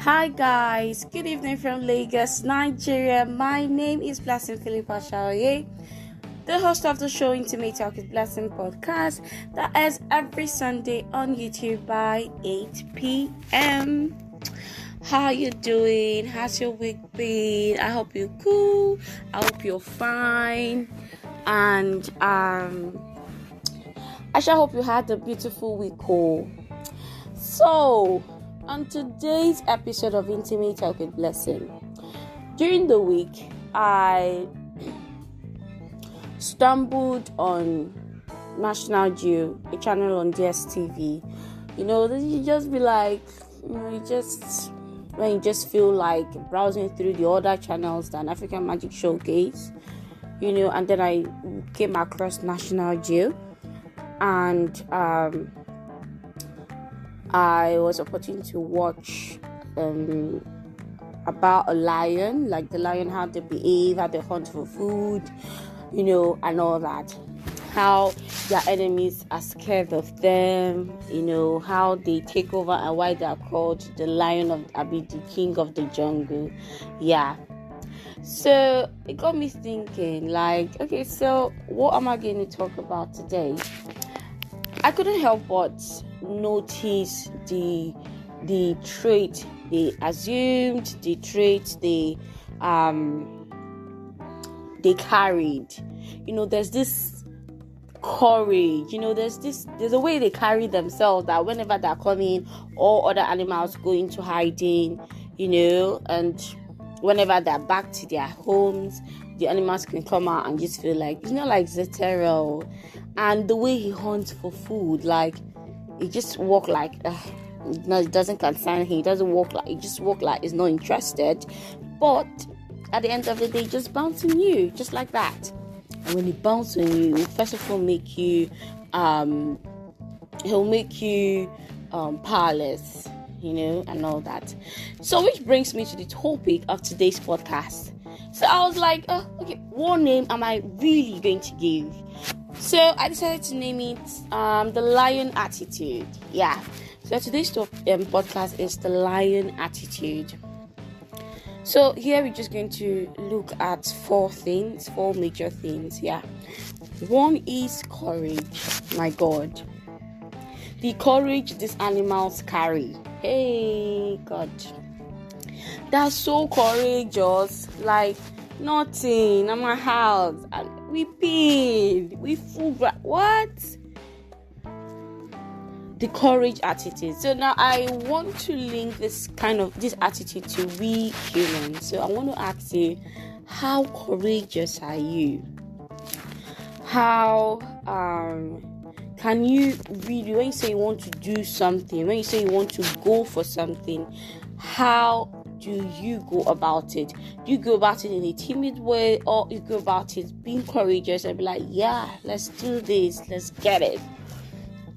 Hi guys, good evening from Lagos, Nigeria. My name is Blessing Philippa Shaoye, the host of the show Intimate Talk with Blessing podcast that airs every Sunday on YouTube by 8 p.m. How you doing? How's your week been? I hope you're cool. I hope you're fine. And I sure hope you had a beautiful week. So, on today's episode of Intimate Talk with Blessing, during the week, I stumbled on National Geo, a channel on DSTV. You just be like, when you just feel like browsing through the other channels than African Magic Showcase, and then I came across National Geo, and I was opportunity to watch about a lion, like the lion, how they behave, how they hunt for food, and all that. How their enemies are scared of them, how they take over and why they are called the the king of the jungle. Yeah. So it got me thinking, like, okay, so what am I going to talk about today? I couldn't help but notice the trait they assumed, the trait they carried. There's this courage, there's a way they carry themselves that whenever they're coming, all other animals go into hiding, and whenever they're back to their homes, the animals can come out and just feel like, like Zetero. And the way he hunts for food, like, he just walk like, no, it doesn't concern him. He doesn't walk like, he just walk like he's not interested. But at the end of the day, just bounce on you, just like that. And when he bounces on you, first of all, he'll make you powerless, and all that. So, which brings me to the topic of today's podcast. So I was like, okay, what name am I really going to give? So I decided to name it the Lion Attitude. Yeah. So today's podcast is the Lion Attitude. So here we're just going to look at four major things. Yeah. One is courage. My God. The courage these animals carry. Hey, God. They're so courageous. Like, nothing. I'm a house. We paid. We full. What? The courage attitude. So now I want to link this attitude to we humans. So I want to ask you, how courageous are you? How can you really, when you say you want to do something, when you say you want to go for something, how do you go about it? Do you go about it in a timid way, or you go about it being courageous and be like, yeah, let's do this, let's get it,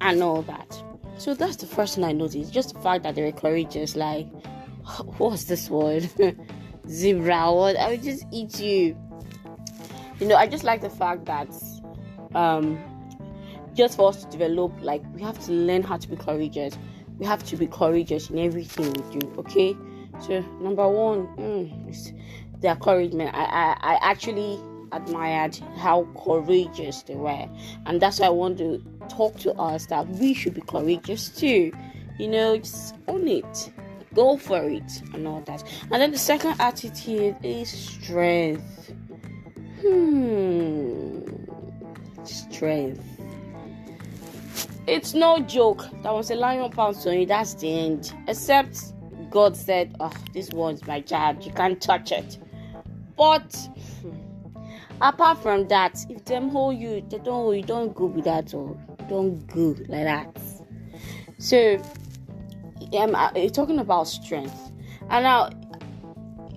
and all that? So that's the first thing I noticed. Just the fact that they were courageous. Like, what's this word? Zebra. What? I would just eat you. I just like the fact that just for us to develop, like, we have to learn how to be courageous. We have to be courageous in everything we do. Okay. So number one, is their encouragement. I actually admired how courageous they were, and that's why I want to talk to us that we should be courageous too. Just own it, go for it, and all that. And then the second attitude is strength. Strength. It's no joke that once a lion pounds on you, that's the end. Except God said, this one's my child, you can't touch it. But apart from that, if them hold you, they don't hold you, don't go with that, or don't go like that. So you're talking about strength. And now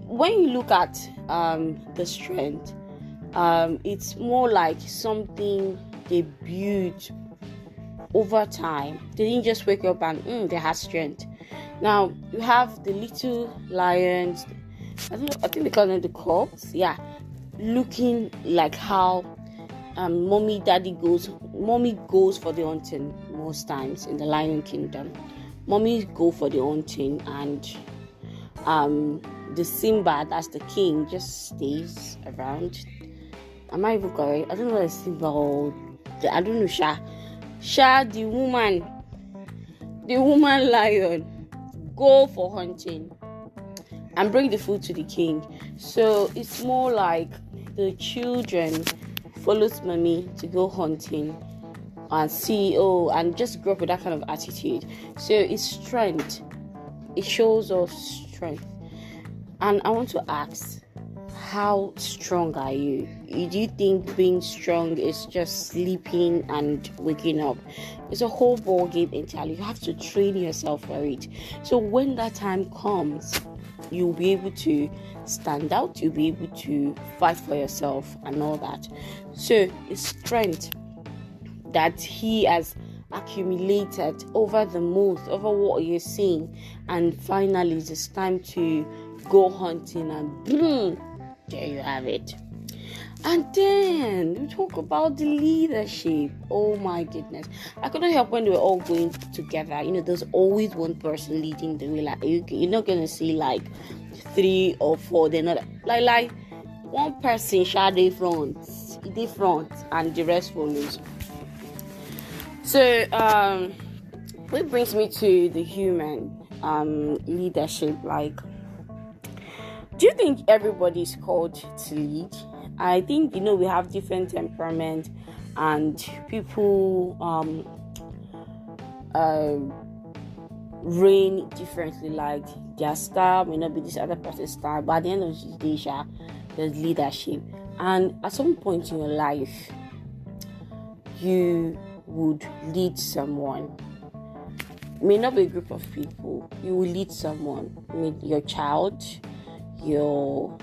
when you look at the strength, it's more like something they build over time. They didn't just wake up and they had strength. Now you have the little lions, I think they call them the cubs, looking like how mommy goes for the hunting most times in the Lion Kingdom. Mommies go for the hunting, and the Simba, that's the king, just stays around. Am I even correct? I don't know what Simba or I don't know. Sha, the woman lion, go for hunting and bring the food to the king. So it's more like the children follows mommy to go hunting and see, and just grow up with that kind of attitude. So it's strength. It shows us strength. And I want to ask, how strong are you? Do you think being strong is just sleeping and waking up? It's a whole ball game entirely. You have to train yourself for it. So when that time comes, you'll be able to stand out, you'll be able to fight for yourself and all that. So it's strength that he has accumulated over the month, over what you're seeing, and finally it's time to go hunting, and boom, there you have it. And then we talk about the leadership. Oh my goodness, I couldn't help when they were all going together. There's always one person leading the way. Like you're not gonna see like 3 or 4. They're not like one person shadow front, and the rest follows. So which brings me to the human leadership. Like, do you think everybody is called to lead? I think we have different temperament, and people reign differently. Like their style may not be this other person's style, but at the end of the day, there's leadership. And at some point in your life, you would lead someone. It may not be a group of people. You will lead someone. Your child, your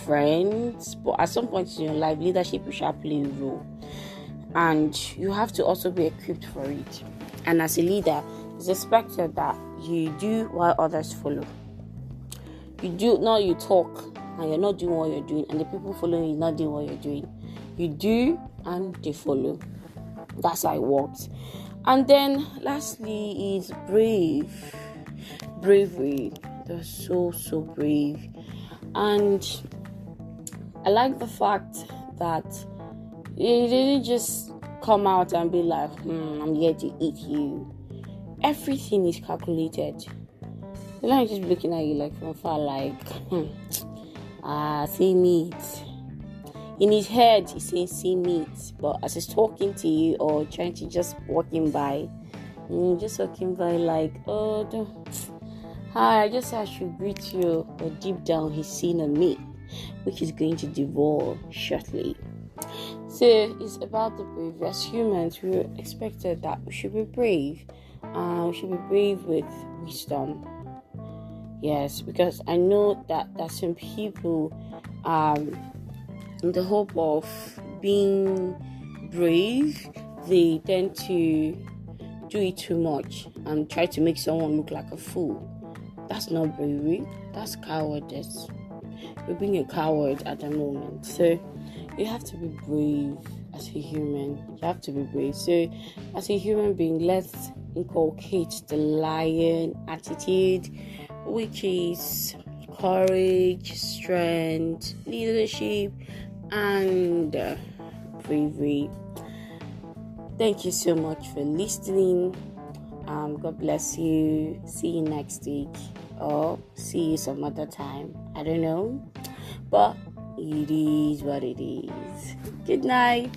friends, but at some point in your life, leadership will play a role, and you have to also be equipped for it. And as a leader, it's expected that you do while others follow. You talk and you're not doing what you're doing, and the people following you not doing what you're doing. You do and they follow. That's how it works. And then lastly is bravery. They're so brave. And I like the fact that you didn't just come out and be like, I'm here to eat you. Everything is calculated. They're not just looking at you like from far, like, see meat. In his head, he's saying see meat, but as he's talking to you or trying to just walking by like, hi, I just I should greet you, but deep down he's seeing a meat which is going to devour shortly. So it's about the brave. As humans, we're expected that we should be brave. We should be brave with wisdom. Yes, because I know that some people, in the hope of being brave, they tend to do it too much and try to make someone look like a fool. That's not bravery. That's cowardice. You're being a coward at the moment. So you have to be brave as a human. You have to be brave. So as a human being, let's inculcate the lion attitude, which is courage, strength, leadership, and bravery. Thank you so much for listening. God bless you. See you next week, or see you some other time. I don't know, but it is what it is. Good night.